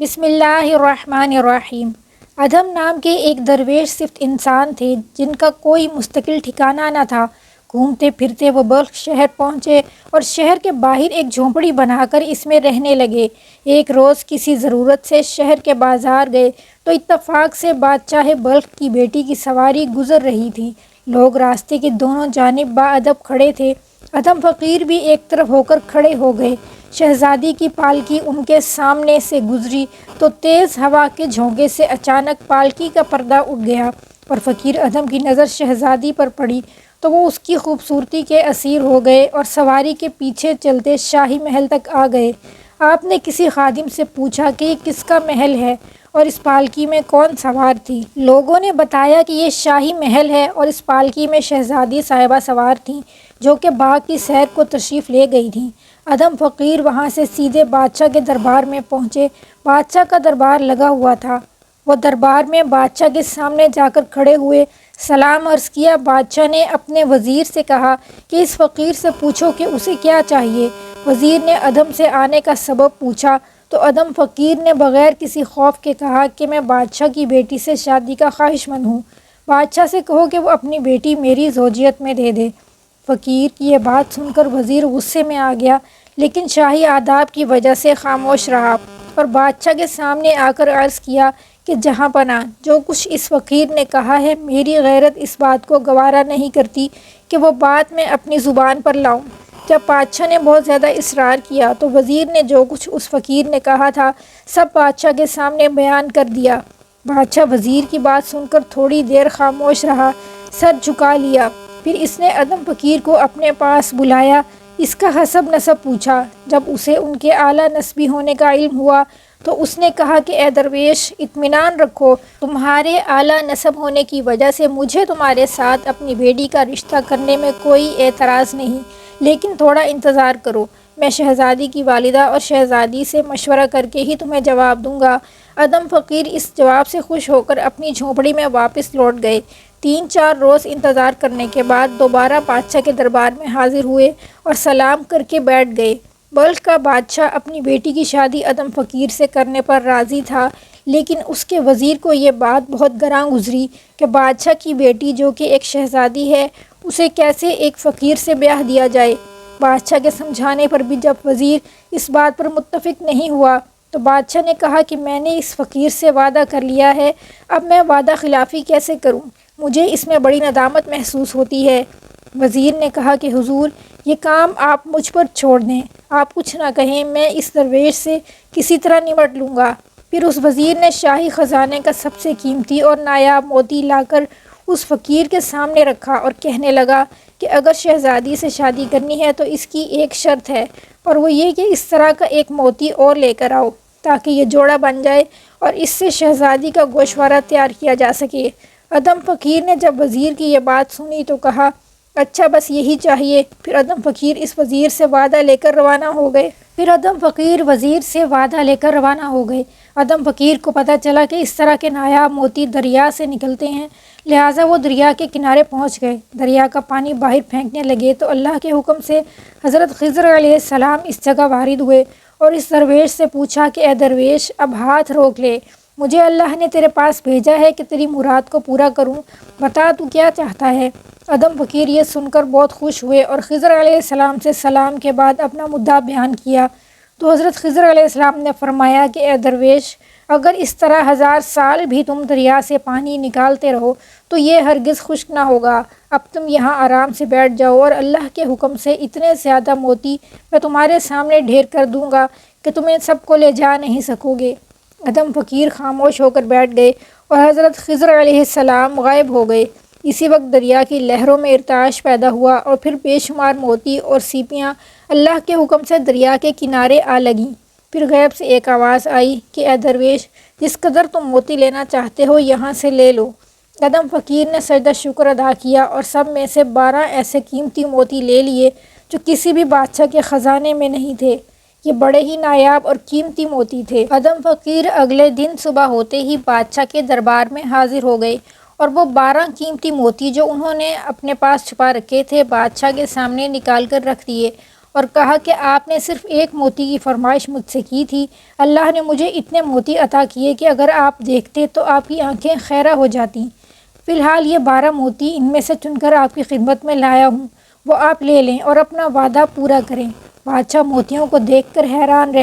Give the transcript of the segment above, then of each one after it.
بسم اللہ الرحمن الرحیم۔ ادھم نام کے ایک درویش صفت انسان تھے جن کا کوئی مستقل ٹھکانہ نہ تھا۔ گھومتے پھرتے وہ بلخ شہر پہنچے اور شہر کے باہر ایک جھونپڑی بنا کر اس میں رہنے لگے۔ ایک روز کسی ضرورت سے شہر کے بازار گئے تو اتفاق سے بادشاہ بلخ کی بیٹی کی سواری گزر رہی تھی۔ لوگ راستے کے دونوں جانب باادب کھڑے تھے۔ ادھم فقیر بھی ایک طرف ہو کر کھڑے ہو گئے۔ شہزادی کی پالکی ان کے سامنے سے گزری تو تیز ہوا کے جھونکے سے اچانک پالکی کا پردہ اٹھ گیا اور فقیر ادھم کی نظر شہزادی پر پڑی تو وہ اس کی خوبصورتی کے اسیر ہو گئے اور سواری کے پیچھے چلتے شاہی محل تک آ گئے۔ آپ نے کسی خادم سے پوچھا کہ یہ کس کا محل ہے اور اس پالکی میں کون سوار تھی؟ لوگوں نے بتایا کہ یہ شاہی محل ہے اور اس پالکی میں شہزادی صاحبہ سوار تھیں جو کہ باغ کی سیر کو تشریف لے گئی تھیں۔ ادھم فقیر وہاں سے سیدھے بادشاہ کے دربار میں پہنچے۔ بادشاہ کا دربار لگا ہوا تھا۔ وہ دربار میں بادشاہ کے سامنے جا کر کھڑے ہوئے، سلام عرض کیا۔ بادشاہ نے اپنے وزیر سے کہا کہ اس فقیر سے پوچھو کہ اسے کیا چاہیے۔ وزیر نے ادھم سے آنے کا سبب پوچھا تو ادھم فقیر نے بغیر کسی خوف کے کہا کہ میں بادشاہ کی بیٹی سے شادی کا خواہش مند ہوں۔ بادشاہ سے کہو کہ وہ اپنی بیٹی میری زوجیت میں دے دے۔ فقیر کی یہ بات سن کر وزیر غصے میں آ گیا لیکن شاہی آداب کی وجہ سے خاموش رہا اور بادشاہ کے سامنے آ کر عرض کیا کہ جہاں پناہ، جو کچھ اس فقیر نے کہا ہے میری غیرت اس بات کو گوارا نہیں کرتی کہ وہ بات میں اپنی زبان پر لاؤں۔ جب بادشاہ نے بہت زیادہ اصرار کیا تو وزیر نے جو کچھ اس فقیر نے کہا تھا سب بادشاہ کے سامنے بیان کر دیا۔ بادشاہ وزیر کی بات سن کر تھوڑی دیر خاموش رہا، سر جھکا لیا۔ پھر اس نے ادھم فقیر کو اپنے پاس بلایا، اس کا حسب نسب پوچھا۔ جب اسے ان کے اعلیٰ نسبی ہونے کا علم ہوا تو اس نے کہا کہ اے درویش، اطمینان رکھو، تمہارے اعلیٰ نسب ہونے کی وجہ سے مجھے تمہارے ساتھ اپنی بیٹی کا رشتہ کرنے میں کوئی اعتراض نہیں، لیکن تھوڑا انتظار کرو، میں شہزادی کی والدہ اور شہزادی سے مشورہ کر کے ہی تمہیں جواب دوں گا۔ ادھم فقیر اس جواب سے خوش ہو کر اپنی جھونپڑی میں واپس لوٹ گئے۔ 3-4 روز انتظار کرنے کے بعد دوبارہ بادشاہ کے دربار میں حاضر ہوئے اور سلام کر کے بیٹھ گئے۔ بلخ کا بادشاہ اپنی بیٹی کی شادی ادھم فقیر سے کرنے پر راضی تھا لیکن اس کے وزیر کو یہ بات بہت گراں گزری کہ بادشاہ کی بیٹی جو کہ ایک شہزادی ہے اسے کیسے ایک فقیر سے بیاہ دیا جائے۔ بادشاہ کے سمجھانے پر بھی جب وزیر اس بات پر متفق نہیں ہوا تو بادشاہ نے کہا کہ میں نے اس فقیر سے وعدہ کر لیا ہے، اب میں وعدہ خلافی کیسے کروں؟ مجھے اس میں بڑی ندامت محسوس ہوتی ہے۔ وزیر نے کہا کہ حضور، یہ کام آپ مجھ پر چھوڑ دیں، آپ کچھ نہ کہیں، میں اس درویش سے کسی طرح نمٹ لوں گا۔ پھر اس وزیر نے شاہی خزانے کا سب سے قیمتی اور نایاب موتی لا کر اس فقیر کے سامنے رکھا اور کہنے لگا کہ اگر شہزادی سے شادی کرنی ہے تو اس کی ایک شرط ہے اور وہ یہ کہ اس طرح کا ایک موتی اور لے کر آؤ تاکہ یہ جوڑا بن جائے اور اس سے شہزادی کا گوشوارہ تیار کیا جا سکے۔ ادھم فقیر نے جب وزیر کی یہ بات سنی تو کہا اچھا، بس یہی چاہیے۔ پھر ادھم فقیر اس وزیر سے وعدہ لے کر روانہ ہو گئے۔ ادھم فقیر کو پتہ چلا کہ اس طرح کے نایاب موتی دریا سے نکلتے ہیں، لہٰذا وہ دریا کے کنارے پہنچ گئے۔ دریا کا پانی باہر پھینکنے لگے تو اللہ کے حکم سے حضرت خضر علیہ السلام اس جگہ وارد ہوئے اور اس درویش سے پوچھا کہ اے درویش، اب ہاتھ روک لے، مجھے اللہ نے تیرے پاس بھیجا ہے کہ تیری مراد کو پورا کروں، بتا تو کیا چاہتا ہے؟ ادھم فقیر یہ سن کر بہت خوش ہوئے اور خضر علیہ السلام سے سلام کے بعد اپنا مدعا بیان کیا تو حضرت خضر علیہ السلام نے فرمایا کہ اے درویش، اگر اس طرح 1000 سال بھی تم دریا سے پانی نکالتے رہو تو یہ ہرگز خشک نہ ہوگا۔ اب تم یہاں آرام سے بیٹھ جاؤ اور اللہ کے حکم سے اتنے زیادہ موتی میں تمہارے سامنے ڈھیر کر دوں گا کہ تم ان سب کو لے جا نہیں سکو گے۔ ادھم فقیر خاموش ہو کر بیٹھ گئے اور حضرت خضر علیہ السلام غائب ہو گئے۔ اسی وقت دریا کی لہروں میں ارتعاش پیدا ہوا اور پھر بے شمار موتی اور سیپیاں اللہ کے حکم سے دریا کے کنارے آ لگیں۔ پھر غیب سے ایک آواز آئی کہ اے درویش، جس قدر تم موتی لینا چاہتے ہو یہاں سے لے لو۔ ادھم فقیر نے سجدہ شکر ادا کیا اور سب میں سے 12 ایسے قیمتی موتی لے لیے جو کسی بھی بادشاہ کے خزانے میں نہیں تھے۔ یہ بڑے ہی نایاب اور قیمتی موتی تھے۔ ادھم فقیر اگلے دن صبح ہوتے ہی بادشاہ کے دربار میں حاضر ہو گئے اور وہ 12 قیمتی موتی جو انہوں نے اپنے پاس چھپا رکھے تھے بادشاہ کے سامنے نکال کر رکھ دیے اور کہا کہ آپ نے صرف ایک موتی کی فرمائش مجھ سے کی تھی، اللہ نے مجھے اتنے موتی عطا کیے کہ اگر آپ دیکھتے تو آپ کی آنکھیں خیرہ ہو جاتیں۔ فی الحال یہ 12 موتی ان میں سے چن کر آپ کی خدمت میں لایا ہوں، وہ آپ لے لیں اور اپنا وعدہ پورا کریں۔ بادشاہ موتیوں کو دیکھ کر حیران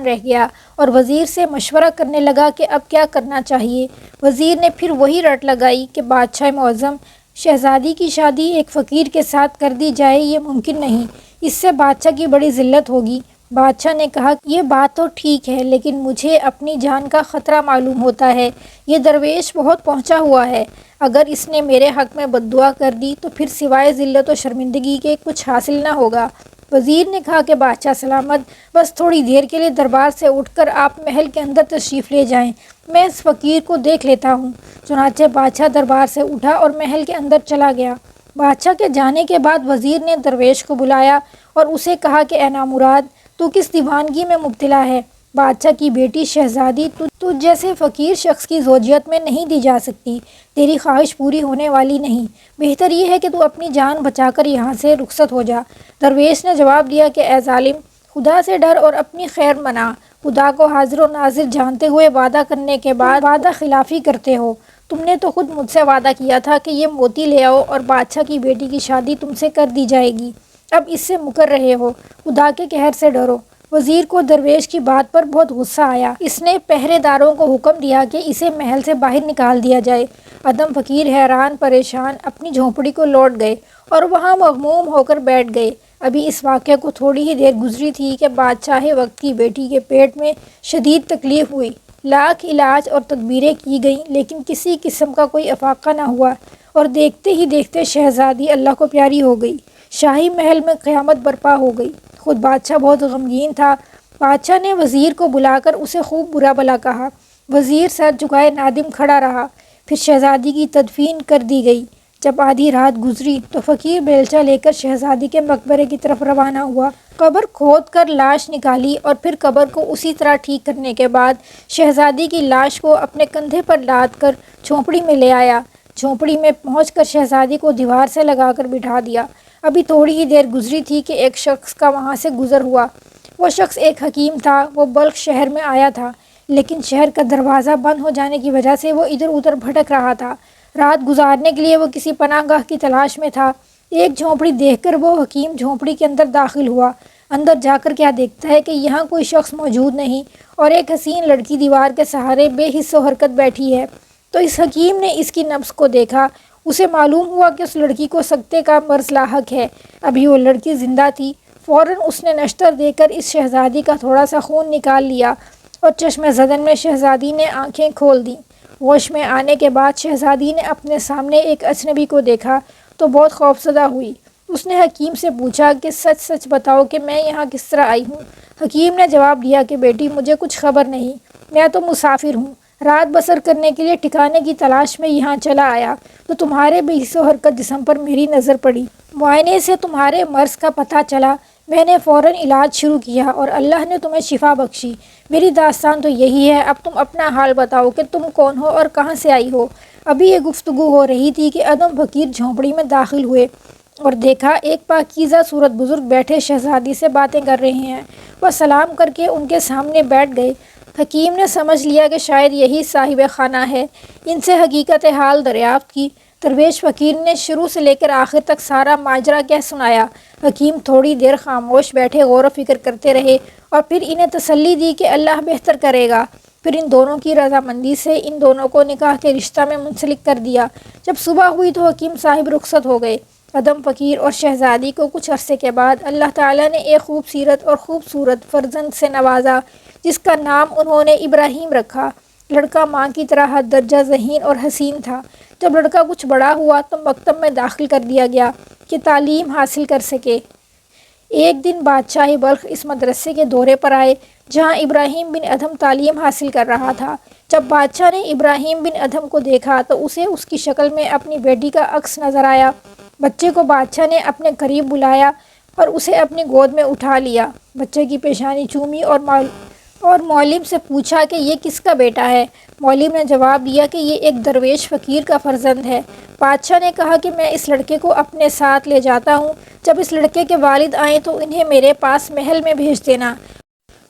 رہ گیا اور وزیر سے مشورہ کرنے لگا کہ اب کیا کرنا چاہیے۔ وزیر نے پھر وہی رٹ لگائی کہ بادشاہ معظم، شہزادی کی شادی ایک فقیر کے ساتھ کر دی جائے یہ ممکن نہیں، اس سے بادشاہ کی بڑی ذلت ہوگی۔ بادشاہ نے کہا کہ یہ بات تو ٹھیک ہے، لیکن مجھے اپنی جان کا خطرہ معلوم ہوتا ہے، یہ درویش بہت پہنچا ہوا ہے، اگر اس نے میرے حق میں بد دعا کر دی تو پھر سوائے ذلت و شرمندگی کے کچھ حاصل نہ ہوگا۔ وزیر نے کہا کہ بادشاہ سلامت، بس تھوڑی دیر کے لیے دربار سے اٹھ کر آپ محل کے اندر تشریف لے جائیں، میں اس فقیر کو دیکھ لیتا ہوں۔ چنانچہ بادشاہ دربار سے اٹھا اور محل کے اندر چلا گیا۔ بادشاہ کے جانے کے بعد وزیر نے درویش کو بلایا اور اسے کہا کہ اے نامراد، تو کس دیوانگی میں مبتلا ہے؟ بادشاہ کی بیٹی شہزادی تجھ جیسے فقیر شخص کی زوجیت میں نہیں دی جا سکتی، تیری خواہش پوری ہونے والی نہیں، بہتر یہ ہے کہ تو اپنی جان بچا کر یہاں سے رخصت ہو جا۔ درویش نے جواب دیا کہ اے ظالم، خدا سے ڈر اور اپنی خیر منا، خدا کو حاضر و ناظر جانتے ہوئے وعدہ کرنے کے بعد وعدہ خلافی کرتے ہو۔ تم نے تو خود مجھ سے وعدہ کیا تھا کہ یہ موتی لے آؤ اور بادشاہ کی بیٹی کی شادی تم سے کر دی جائے گی، اب اس سے مکر رہے ہو، خدا کے قہر سے ڈرو۔ وزیر کو درویش کی بات پر بہت غصہ آیا، اس نے پہرے داروں کو حکم دیا کہ اسے محل سے باہر نکال دیا جائے۔ ادم فقیر حیران پریشان اپنی جھونپڑی کو لوٹ گئے اور وہاں مغموم ہو کر بیٹھ گئے۔ ابھی اس واقعے کو تھوڑی ہی دیر گزری تھی کہ بادشاہ وقت کی بیٹی کے پیٹ میں شدید تکلیف ہوئی، لاکھ علاج اور تدبیریں کی گئیں لیکن کسی قسم کا کوئی افاقہ نہ ہوا، اور دیکھتے ہی دیکھتے شہزادی اللہ کو پیاری ہو گئی۔ شاہی محل میں قیامت برپا ہو گئی۔ خود بادشاہ بہت غمگین تھا۔ بادشاہ نے وزیر کو بلا کر اسے خوب برا بھلا کہا۔ وزیر سر جھکائے نادم کھڑا رہا۔ پھر شہزادی کی تدفین کر دی گئی۔ جب آدھی رات گزری تو فقیر بیلچہ لے کر شہزادی کے مقبرے کی طرف روانہ ہوا۔ قبر کھود کر لاش نکالی اور پھر قبر کو اسی طرح ٹھیک کرنے کے بعد شہزادی کی لاش کو اپنے کندھے پر لاد کر جھونپڑی میں لے آیا۔ جھونپڑی میں پہنچ کر شہزادی کو دیوار سے لگا کر بٹھا دیا۔ ابھی تھوڑی ہی دیر گزری تھی کہ ایک شخص کا وہاں سے گزر ہوا۔ وہ شخص ایک حکیم تھا۔ وہ بلخ شہر میں آیا تھا، لیکن شہر کا دروازہ بند ہو جانے کی وجہ سے وہ ادھر ادھر بھٹک رہا تھا۔ رات گزارنے کے لیے وہ کسی پناہ گاہ کی تلاش میں تھا۔ ایک جھونپڑی دیکھ کر وہ حکیم جھونپڑی کے اندر داخل ہوا۔ اندر جا کر کیا دیکھتا ہے کہ یہاں کوئی شخص موجود نہیں اور ایک حسین لڑکی دیوار کے سہارے بے حس و حرکت بیٹھی ہے۔ تو اس حکیم نے اس کی نبض کو دیکھا۔ اسے معلوم ہوا کہ اس لڑکی کو سکتے کا مرض لاحق ہے۔ ابھی وہ لڑکی زندہ تھی۔ فوراً اس نے نشتر دے کر اس شہزادی کا تھوڑا سا خون نکال لیا اور چشم زدن میں شہزادی نے آنکھیں کھول دیں۔ ہوش میں آنے کے بعد شہزادی نے اپنے سامنے ایک اجنبی کو دیکھا تو بہت خوفزدہ ہوئی۔ اس نے حکیم سے پوچھا کہ سچ سچ بتاؤ کہ میں یہاں کس طرح آئی ہوں؟ حکیم نے جواب دیا کہ بیٹی مجھے کچھ خبر نہیں، میں تو مسافر ہوں، رات بسر کرنے کے لیے ٹھکانے کی تلاش میں یہاں چلا آیا تو تمہارے بے حس و حرکت جسم پر میری نظر پڑی۔ معائنے سے تمہارے مرض کا پتہ چلا، میں نے فوراً علاج شروع کیا اور اللہ نے تمہیں شفا بخشی۔ میری داستان تو یہی ہے، اب تم اپنا حال بتاؤ کہ تم کون ہو اور کہاں سے آئی ہو؟ ابھی یہ گفتگو ہو رہی تھی کہ ادم فقیر جھونپڑی میں داخل ہوئے اور دیکھا ایک پاکیزہ صورت بزرگ بیٹھے شہزادی سے باتیں کر رہے ہیں۔ وہ سلام کر کے ان کے سامنے بیٹھ گئے۔ حکیم نے سمجھ لیا کہ شاید یہی صاحب خانہ ہے، ان سے حقیقت حال دریافت کی۔ درویش فقیر نے شروع سے لے کر آخر تک سارا ماجرا کہہ سنایا۔ حکیم تھوڑی دیر خاموش بیٹھے غور و فکر کرتے رہے اور پھر انہیں تسلی دی کہ اللہ بہتر کرے گا۔ پھر ان دونوں کی رضامندی سے ان دونوں کو نکاح کے رشتہ میں منسلک کر دیا۔ جب صبح ہوئی تو حکیم صاحب رخصت ہو گئے۔ ادم فقیر اور شہزادی کو کچھ عرصے کے بعد اللہ تعالیٰ نے ایک خوب سیرت اور خوبصورت فرزند سے نوازا جس کا نام انہوں نے ابراہیم رکھا۔ لڑکا ماں کی طرح حد درجہ ذہین اور حسین تھا۔ جب لڑکا کچھ بڑا ہوا تو مکتب میں داخل کر دیا گیا کہ تعلیم حاصل کر سکے۔ ایک دن بادشاہ بلخ اس مدرسے کے دورے پر آئے جہاں ابراہیم بن ادھم تعلیم حاصل کر رہا تھا۔ جب بادشاہ نے ابراہیم بن ادھم کو دیکھا تو اسے اس کی شکل میں اپنی بیٹی کا عکس نظر آیا۔ بچے کو بادشاہ نے اپنے قریب بلایا اور اسے اپنی گود میں اٹھا لیا۔ بچے کی پیشانی چومی اور معلم سے پوچھا کہ یہ کس کا بیٹا ہے؟ معلم نے جواب دیا کہ یہ ایک درویش فقیر کا فرزند ہے۔ بادشاہ نے کہا کہ میں اس لڑکے کو اپنے ساتھ لے جاتا ہوں، جب اس لڑکے کے والد آئیں تو انہیں میرے پاس محل میں بھیج دینا۔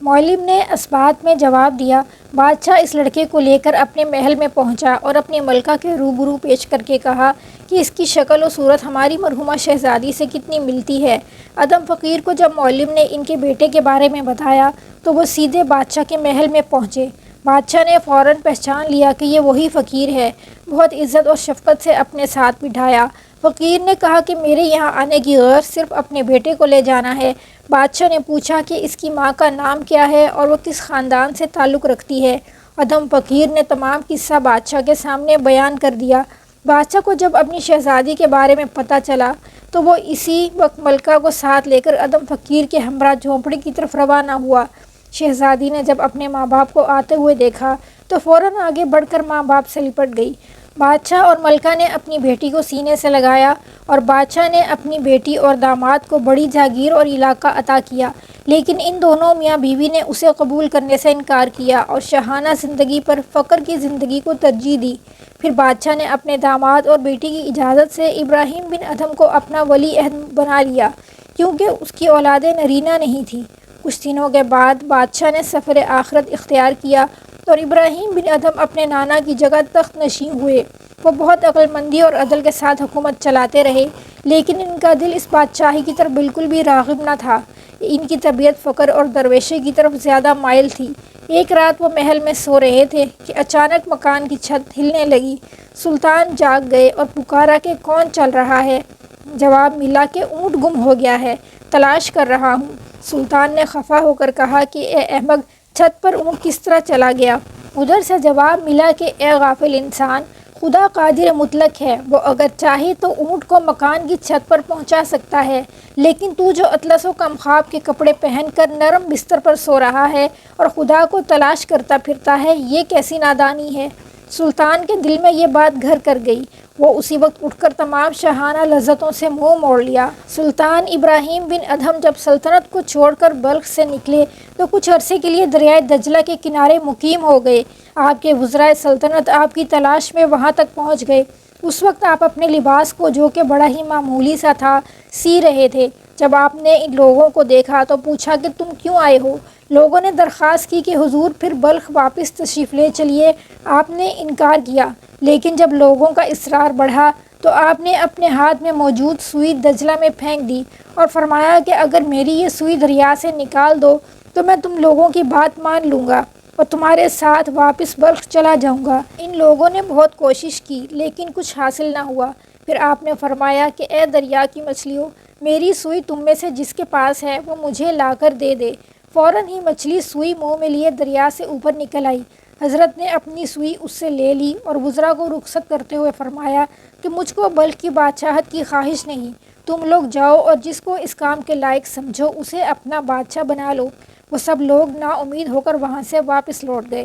معلم نے اثبات میں جواب دیا۔ بادشاہ اس لڑکے کو لے کر اپنے محل میں پہنچا اور اپنی ملکہ کے روبرو پیش کر کے کہا کہ اس کی شکل و صورت ہماری مرحومہ شہزادی سے کتنی ملتی ہے۔ ادم فقیر کو جب معلم نے ان کے بیٹے کے بارے میں بتایا تو وہ سیدھے بادشاہ کے محل میں پہنچے۔ بادشاہ نے فوراً پہچان لیا کہ یہ وہی فقیر ہے، بہت عزت اور شفقت سے اپنے ساتھ بٹھایا۔ فقیر نے کہا کہ میرے یہاں آنے کی غرض صرف اپنے بیٹے کو لے جانا ہے۔ بادشاہ نے پوچھا کہ اس کی ماں کا نام کیا ہے اور وہ کس خاندان سے تعلق رکھتی ہے۔ ادم فقیر نے تمام قصہ بادشاہ کے سامنے بیان کر دیا۔ بادشاہ کو جب اپنی شہزادی کے بارے میں پتہ چلا تو وہ اسی وقت ملکہ کو ساتھ لے کر ادم فقیر کے ہمراہ جھونپڑی کی طرف روانہ ہوا۔ شہزادی نے جب اپنے ماں باپ کو آتے ہوئے دیکھا تو فوراً آگے بڑھ کر ماں باپ سے لپٹ گئی۔ بادشاہ اور ملکہ نے اپنی بیٹی کو سینے سے لگایا اور بادشاہ نے اپنی بیٹی اور داماد کو بڑی جاگیر اور علاقہ عطا کیا، لیکن ان دونوں میاں بیوی نے اسے قبول کرنے سے انکار کیا اور شاہانہ زندگی پر فقر کی زندگی کو ترجیح دی۔ پھر بادشاہ نے اپنے داماد اور بیٹی کی اجازت سے ابراہیم بن ادھم کو اپنا ولی عہد بنا لیا، کیونکہ اس کی اولاد نرینہ نہیں تھی۔ کچھ دنوں کے بعد بادشاہ نے سفر آخرت اختیار کیا اور ابراہیم بن ادھم اپنے نانا کی جگہ تخت نشین ہوئے۔ وہ بہت عقل مندی اور عدل کے ساتھ حکومت چلاتے رہے، لیکن ان کا دل اس بادشاہی کی طرف بالکل بھی راغب نہ تھا۔ ان کی طبیعت فقر اور درویشی کی طرف زیادہ مائل تھی۔ ایک رات وہ محل میں سو رہے تھے کہ اچانک مکان کی چھت ہلنے لگی۔ سلطان جاگ گئے اور پکارا کہ کون چل رہا ہے؟ جواب ملا کہ اونٹ گم ہو گیا ہے، تلاش کر رہا ہوں۔ سلطان نے خفا ہو کر کہا کہ اے احمق، چھت پر اونٹ کس طرح چلا گیا؟ ادھر سے جواب ملا کہ اے غافل انسان، خدا قادر مطلق ہے، وہ اگر چاہے تو اونٹ کو مکان کی چھت پر پہنچا سکتا ہے، لیکن تو جو اطلس و کم خواب کے کپڑے پہن کر نرم بستر پر سو رہا ہے اور خدا کو تلاش کرتا پھرتا ہے، یہ کیسی نادانی ہے؟ سلطان کے دل میں یہ بات گھر کر گئی۔ وہ اسی وقت اٹھ کر تمام شاہانہ لذتوں سے منہ موڑ لیا۔ سلطان ابراہیم بن ادھم جب سلطنت کو چھوڑ کر بلخ سے نکلے تو کچھ عرصے کے لیے دریائے دجلہ کے کنارے مقیم ہو گئے۔ آپ کے وزرائے سلطنت آپ کی تلاش میں وہاں تک پہنچ گئے۔ اس وقت آپ اپنے لباس کو، جو کہ بڑا ہی معمولی سا تھا، سی رہے تھے۔ جب آپ نے ان لوگوں کو دیکھا تو پوچھا کہ تم کیوں آئے ہو؟ لوگوں نے درخواست کی کہ حضور پھر بلخ واپس تشریف لے چلیے۔ آپ نے انکار کیا، لیکن جب لوگوں کا اصرار بڑھا تو آپ نے اپنے ہاتھ میں موجود سوئی دجلہ میں پھینک دی اور فرمایا کہ اگر میری یہ سوئی دریا سے نکال دو تو میں تم لوگوں کی بات مان لوں گا اور تمہارے ساتھ واپس بلخ چلا جاؤں گا۔ ان لوگوں نے بہت کوشش کی لیکن کچھ حاصل نہ ہوا۔ پھر آپ نے فرمایا کہ اے دریا کی مچھلیوں، میری سوئی تم میں سے جس کے پاس ہے وہ مجھے لا کر دے دے۔ فوراً ہی مچھلی سوئی منہ میں لیے دریا سے اوپر نکل آئی۔ حضرت نے اپنی سوئی اس سے لے لی اور وزراء کو رخصت کرتے ہوئے فرمایا کہ مجھ کو بلخ کی بادشاہت کی خواہش نہیں، تم لوگ جاؤ اور جس کو اس کام کے لائق سمجھو اسے اپنا بادشاہ بنا لو۔ وہ سب لوگ نا امید ہو کر وہاں سے واپس لوٹ گئے۔